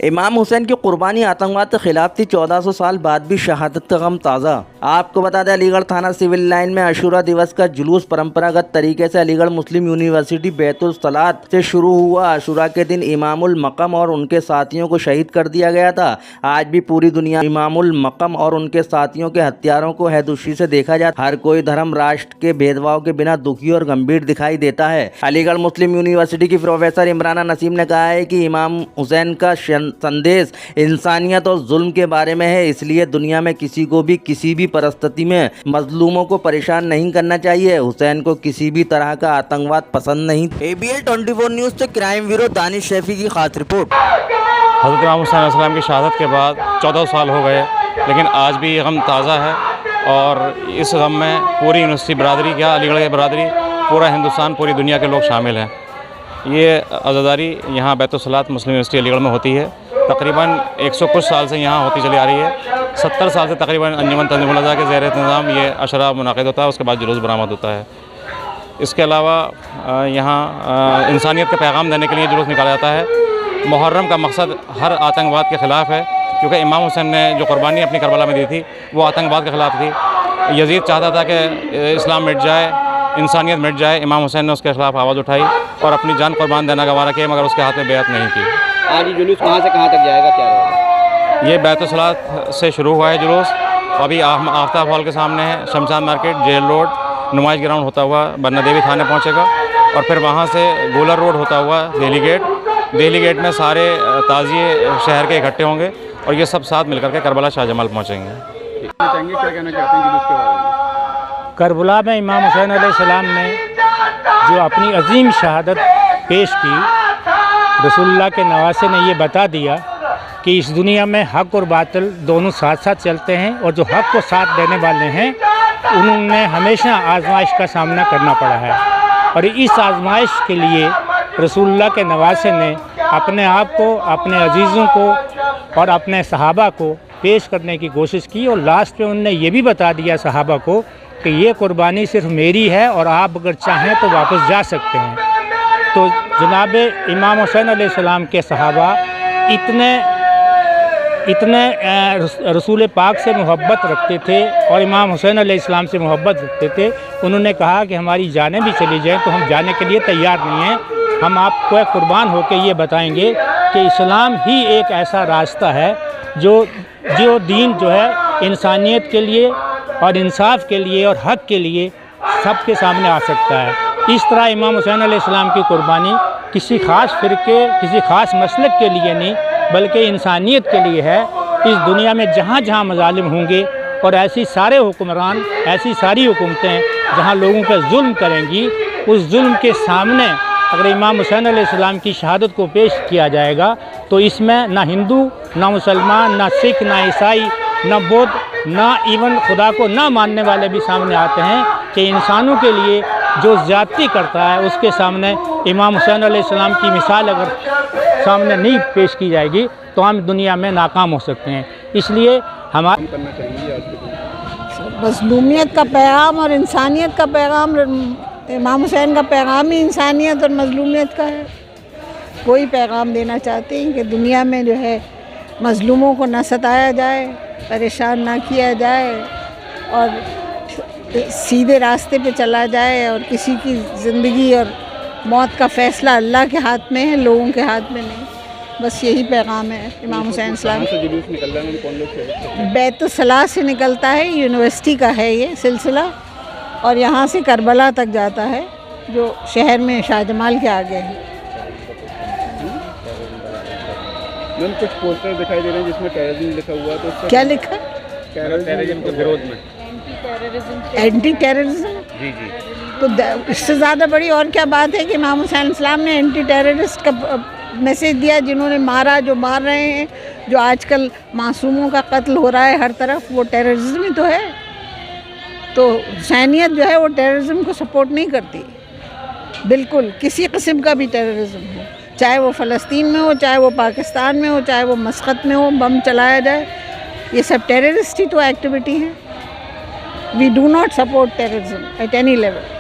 इमाम हुसैन की कुर्बानी आतंकवाद के खिलाफ थी। 1400 साल बाद भी शहादत का गम ताज़ा। आपको बता दें, अलीगढ़ थाना सिविल लाइन में आशूरा दिवस का जुलूस परंपरागत तरीके से अलीगढ़ मुस्लिम यूनिवर्सिटी बैतुल सलात से शुरू हुआ। आशूरा के दिन इमामुल मक़म और उनके साथियों को शहीद कर दिया गया था। आज भी पूरी दुनिया इमामुल मक़म और उनके साथियों के हत्यारों को हैदुशी से देखा जाता। हर कोई धर्म राष्ट्र के भेदभाव के बिना दुखी और गंभीर दिखाई देता है। अलीगढ़ मुस्लिम यूनिवर्सिटी की प्रोफेसर इमराना नसीम ने कहा है कि इमाम हुसैन का संदेश इंसानियत और जुल्म के बारे में है, इसलिए दुनिया में किसी को भी किसी भी परिस्थिति में मजलूमों को परेशान नहीं करना चाहिए। हुसैन को किसी भी तरह का आतंकवाद पसंद नहीं। ABL 24 न्यूज़ से क्राइम ब्यूरो दानिश शैफी की खास रिपोर्ट। हज़रत इमाम हुसैन अलैहिस्सलाम की शहादत के बाद 14 साल हो गए, लेकिन आज भी ये गम ताज़ा है और इस गम में पूरी यूनिवर्सिटी बरादरी, क्या अलीगढ़ की बरादरी, पूरा हिंदुस्तान, पूरी दुनिया के लोग शामिल हैं। ये अज़ादारी यहाँ बैतुल सलात मुस्लिम यूनिवर्सिटी अलीगढ़ में होती है। तकरीबन 100 कुछ साल से यहाँ होती चली आ रही है। 70 साल से तकरीबन अंजुमन तंज़ीमुल अज़ा के ज़ेर इंतज़ाम ये अशरा मुनाक़िद होता है, उसके बाद जुलूस बरामद होता है। इसके अलावा यहाँ इंसानियत का पैगाम देने के लिए जुलूस निकाला जाता है। मुहर्रम का मकसद हर आतंकवाद के ख़िलाफ़ है, क्योंकि इमाम हुसैन ने जो कुर्बानी अपनी करबला में दी थी वो आतंकवाद के ख़िलाफ़ थी। यजीद चाहता था कि इस्लाम मिट जाए, इंसानियत मिट जाए। इमाम हुसैन ने उसके खिलाफ आवाज़ उठाई और अपनी जान कुर्बान देना गवारा किया, मगर उसके हाथ में बेअत नहीं की। आज ये जुलूस कहाँ से कहाँ तक जाएगा, क्या रहेगा? ये बैतुल सलात से शुरू हुआ है जुलूस, अभी आफ्ताब हॉल के सामने है, शमशान मार्केट, जेल रोड, नुमाइश ग्राउंड होता हुआ बन्ना देवी थाने पहुँचेगा और फिर वहाँ से गोलर रोड होता हुआ दिल्ली गेट में सारे ताज़िए शहर के इकट्ठे होंगे और ये सब साथ मिलकर के करबला शाहजमाल पहुँचेंगे। क्या कहना चाहते हैं जुलूस के बारे में? करबला में इमाम हुसैन अलैहिस्सलाम ने जो अपनी अजीम शहादत पेश की, रसूलुल्लाह के नवासे ने ये बता दिया कि इस दुनिया में हक़ और बातिल दोनों साथ साथ चलते हैं और जो हक़ को साथ देने वाले हैं उन्होंने हमेशा आजमाइश का सामना करना पड़ा है। और इस आजमाइश के लिए रसूलुल्लाह के नवासे ने अपने आप को, अपने अजीज़ों को और अपने सहाबा को पेश करने की कोशिश की और लास्ट में उन्होंने ये भी बता दिया सहाबा को कि ये कुर्बानी सिर्फ मेरी है और आप अगर चाहें तो वापस जा सकते हैं। तो जनाब इमाम हुसैन अलैहिस्सलाम के सहाबा इतने रसूल पाक से मोहब्बत रखते थे और इमाम हुसैन अलैहिस्सलाम से मोहब्बत रखते थे। उन्होंने कहा कि हमारी जानें भी चली जाएं तो हम जाने के लिए तैयार नहीं हैं, हम आपको कुर्बान होकर ये बताएंगे कि इस्लाम ही एक ऐसा रास्ता है जो दीन जो है इंसानियत के लिए और इंसाफ के लिए और हक़ के लिए सबके सामने आ सकता है। इस तरह इमाम हुसैन अलैहिस्सलाम की कुर्बानी किसी ख़ास फ़िरके, किसी ख़ास मसलक के लिए नहीं, बल्कि इंसानियत के लिए है। इस दुनिया में जहाँ जहाँ मज़ालिम होंगे और ऐसी सारे हुक्मरान, ऐसी सारी हुकूमतें जहाँ लोगों पर जुल्म करेंगी, उस जुल्म के सामने अगर इमाम हुसैन अलैहिस्सलाम की शहादत को पेश किया जाएगा तो इसमें ना हिंदू, ना मुसलमान, ना सिख, ना ईसाई, ना बौद्ध, ना इवन खुदा को ना मानने वाले भी सामने आते हैं कि इंसानों के लिए जो ज़्यादती करता है उसके सामने इमाम हुसैन अलैहिस्सलाम की मिसाल अगर सामने नहीं पेश की जाएगी तो हम दुनिया में नाकाम हो सकते हैं। इसलिए हमारा करना चाहिए आज मज़लूमियत का पैगाम और इंसानियत का पैगाम, इमाम हुसैन का पैगाम ही इंसानियत और मज़लूमियत का है। कोई पैगाम देना चाहते हैं कि दुनिया में जो है मज़लूमों को न सताया जाए, परेशान ना किया जाए और सीधे रास्ते पे चला जाए और किसी की ज़िंदगी और मौत का फ़ैसला अल्लाह के हाथ में है, लोगों के हाथ में नहीं। बस यही पैगाम है इमाम हुसैन अलैहिस्सलाम। जुलूस निकल रहा है, कौन लोग? बैतुल सलात से निकलता है, यूनिवर्सिटी का है ये सिलसिला और यहाँ से करबला तक जाता है जो शहर में शाहजमाल के आगे है। मैम कुछ पोस्टर दिखाई दे रहे हैं जिसमें टेररिज्म लिखा हुआ है, तो क्या लिखा? टेररिज्म के विरोध में, एंटी टेररिज्म। जी जी। तो इससे ज़्यादा बड़ी और क्या बात है कि इमाम हुसैन अलैहिस्सलाम ने एंटी टेररिस्ट का मैसेज दिया। जिन्होंने मारा, जो मार रहे हैं, जो आजकल मासूमों का कत्ल हो रहा है हर तरफ, वो टेररिज्म ही तो है। तो हुसैनियत जो है वो टेररिज्म को सपोर्ट नहीं करती, बिल्कुल किसी किस्म का भी टेररिज्म हो, चाहे वो फ़लस्तीन में हो, चाहे वो पाकिस्तान में हो, चाहे वो मस्कत में हो, बम चलाया जाए, ये सब टेररिस्ट ही तो एक्टिविटी है। We do not support terrorism at any level.